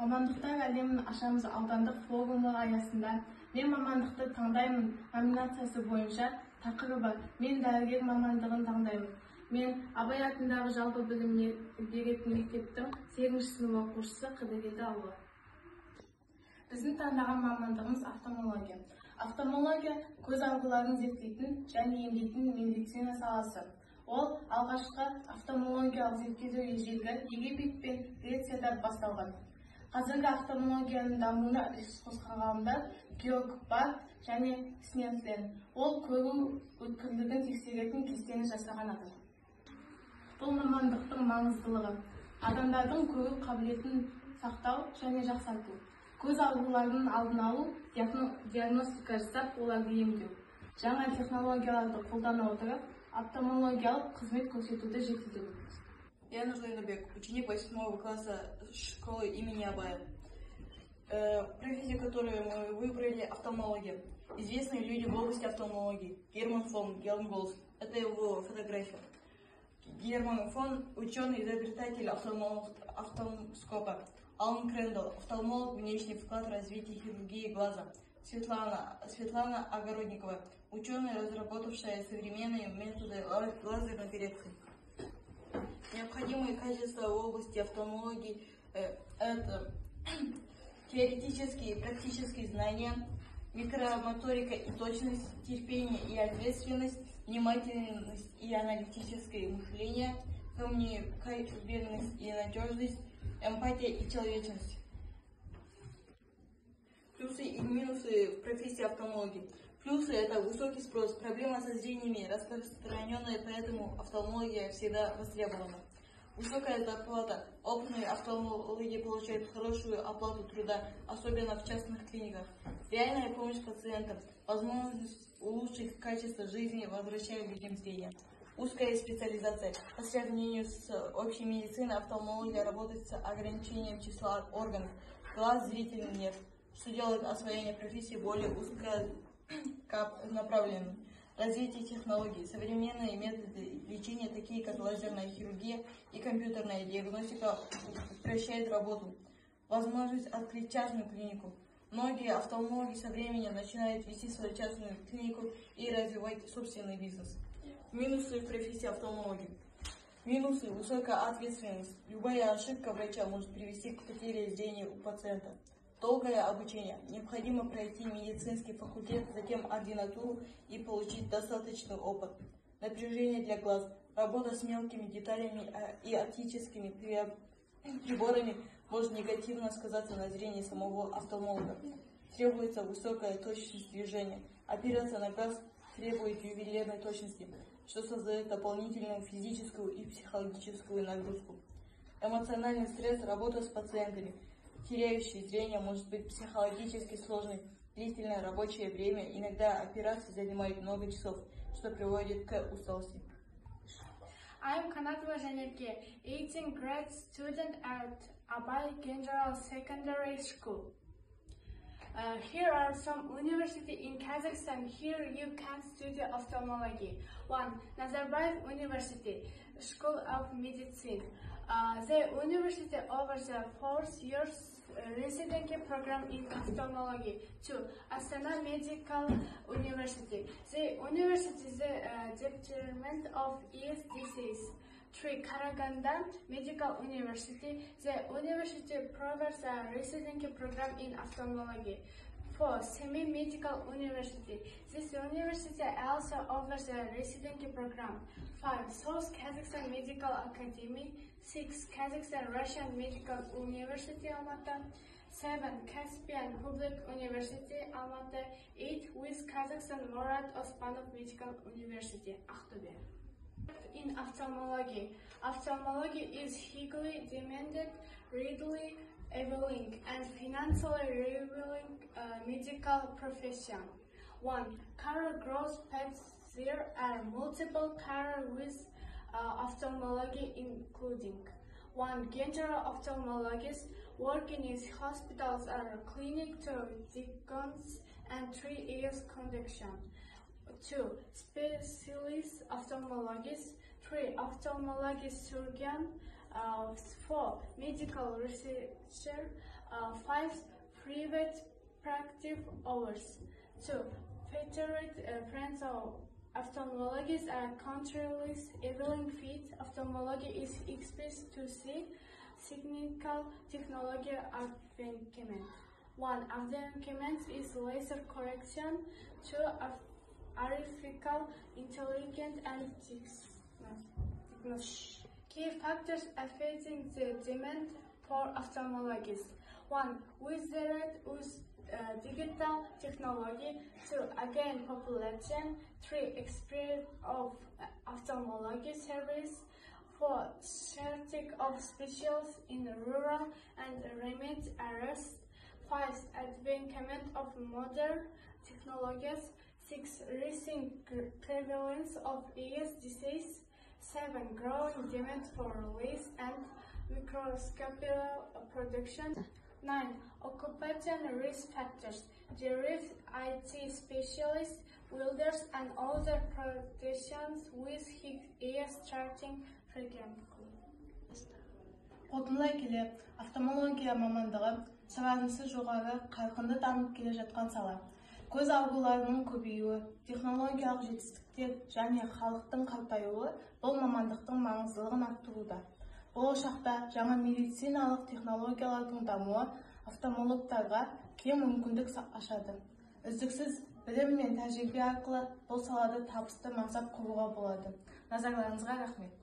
Мамандықтар әлемін ашамыз аудандық форумы аясында мен мамандықты таңдаймын номинациясы бойынша тақырыбы мен дәрігер мамандығын таңдаймын. Мен Абай атындағы жалпы білім беретін мектептің 8-ші сынып оқушысы Қыдырбек Алла. Біздің таңдаған мамандығымыз офтальмология. Офтальмология көз ауруларын зерттейтін және емдейтін медицина саласы. Ол алғашқы офтальмологиялық зерттеу ежелгі Египет пен Грецияда басталған. Қазіргі офтальмологияның дамуына үлес қосқан ғалымдар Георг Барт және Снетлен. Ол көру өткірлігін тексеретін кестені жасаған адам. Бұл мамандықтың маңыздылығы адамдардың көру қабілетін сақтау және жақсарту, көз ауруларының алдын алу, диагностика жасап, оларды емдеу. Жаңа технологияларды қолдана отырып, офтальмологиялық қызмет көрсетуді жетілдіру. Я Нурзайнабек, ученик 8 класса школы имени Абая. Профессия, которую мы выбрали, офтальмология. Известные люди в области офтальмологии. Герман фон Гелмголц. Это его фотография. Герман фон – ученый-изобретатель офтальмоскопа. Алан Крендел – офтальмолог, внешний вклад в развитие хирургии глаза. Светлана Огородникова – ученая, разработавшая современные методы лазерной коррекции. Необходимые качества в области офтальмологии – это теоретические и практические знания, микромоторика и точность, терпение и ответственность, внимательность и аналитическое мышление, коммуникабельность и надежность, эмпатия и человечность. Плюсы и минусы в профессии офтальмологии. Плюсы – это высокий спрос, проблема со зрениями распространенная, поэтому офтальмология всегда востребована. Высокая зарплата. Опытные офтальмологи получают хорошую оплату труда, особенно в частных клиниках. Реальная помощь пациентам. Возможность улучшить качество жизни, возвращая людям зрение. Узкая специализация. По сравнению с общей медициной, офтальмология работает с ограничением числа органов. Глаз, зрительный нерв. Что делает освоение профессии более узконаправленным. Развитие технологий. Современные методы лечения, такие как лазерная хирургия и компьютерная диагностика, упрощают работу. Возможность открыть частную клинику. Многие офтальмологи со временем начинают вести свою частную клинику и развивать собственный бизнес. Минусы в профессии офтальмологии. Минусы – высокая ответственность. Любая ошибка врача может привести к потере зрения у пациента. Долгое обучение. Необходимо пройти медицинский факультет, затем ординатуру и получить достаточный опыт. Напряжение для глаз. Работа с мелкими деталями и оптическими приборами может негативно сказаться на зрении самого офтальмолога. Требуется высокая точность движения. Операция на глаз требует ювелирной точности, что создает дополнительную физическую и психологическую нагрузку. Эмоциональный стресс. Работа с пациентами, теряющие зрение, может быть психологически сложной. Длительное рабочее время. Иногда операции занимают много часов, что приводит к усталости. I'm Kanatova Janevke, 18th grade student at Abay General Secondary School. Here are some universities in Kazakhstan. Here you can study ophthalmology. 1. Nazarbayev University, School of Medicine. The university offers a 4 years residency program in ophthalmology. 2. Astana Medical University. The university is the Department of East Disease. 3. Karaganda Medical University. The university provides a residency program in ophthalmology. 4. Semi-Medical University. This university also offers a residency program. 5. South Kazakhstan Medical Academy. 6. Kazakhstan Russian Medical University Almaty. 7. Caspian Public University Almaty. 8. With Kazakhstan Murat Osmanov Medical University Aktobe. In ophthalmology. Ophthalmology is highly demanded, readily available, and financially rewarding medical profession. 1. Career growth paths. There are multiple careers with ophthalmology, including 1. General ophthalmologist working in hospitals or clinic to diagnose and 3 years conduction. 2. Specialist ophthalmologist. 3. Ophthalmologist surgeon. 4. Medical researcher. 5 private practice hours. 2. Featured friends of ophthalmologists are controllers Evelyn Feet. Ophthalmology is expressed to see technical technology advancement. 1. Advancement is laser correction. 2. Artificial intelligence and technology. Key factors affecting the demand for ophthalmologists. 1. Wizard with digital technology. 2. Again, population. 3. Experience of ophthalmology service. 4. Shortage of specialists in rural and remote areas. 5. Advancement of modern technologies. 6. Rising prevalence of ES disease. 7. Growing demand for lace and microscopic production. 9. Occupational risk factors. There is IT specialists, welders, and other professions with ES starting frequently. Қорытындылай келе, офтальмология мамандығы сұранысы жоғары, қарқынды дамып келе жатқан сала. Көз ауруларының көбеюі, технологиялық жетістіктер және халықтың қартаюы бұл мамандықтың маңыздылығын арттыруда. Болашақта жаңа медициналық технологиялардың дамуы офтальмологтарға кең мүмкіндік ашады. Үздіксіз білім мен тәжірибе арқылы бұл салада табысты мансап құруға болады. Назарларыңызға рахмет.